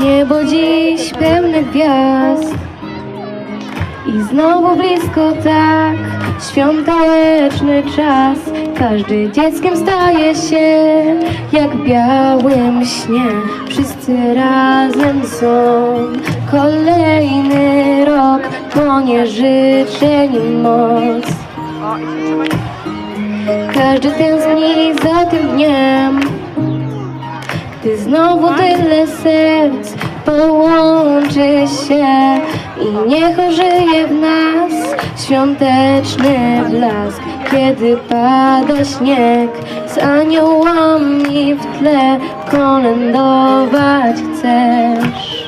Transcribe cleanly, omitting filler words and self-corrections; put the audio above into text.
Niebo dziś pełne gwiazd i znowu blisko tak, świąteczny czas. Każdy dzieckiem staje się jak w białym śnie. Wszyscy razem są. Kolejny rok płonie życzeń moc. Każdy tęskni za tym dniem, gdy znowu tyle serc połączy się i niech ożyje w nas świąteczny blask. Kiedy pada śnieg, z aniołami w tle kolędować chcesz.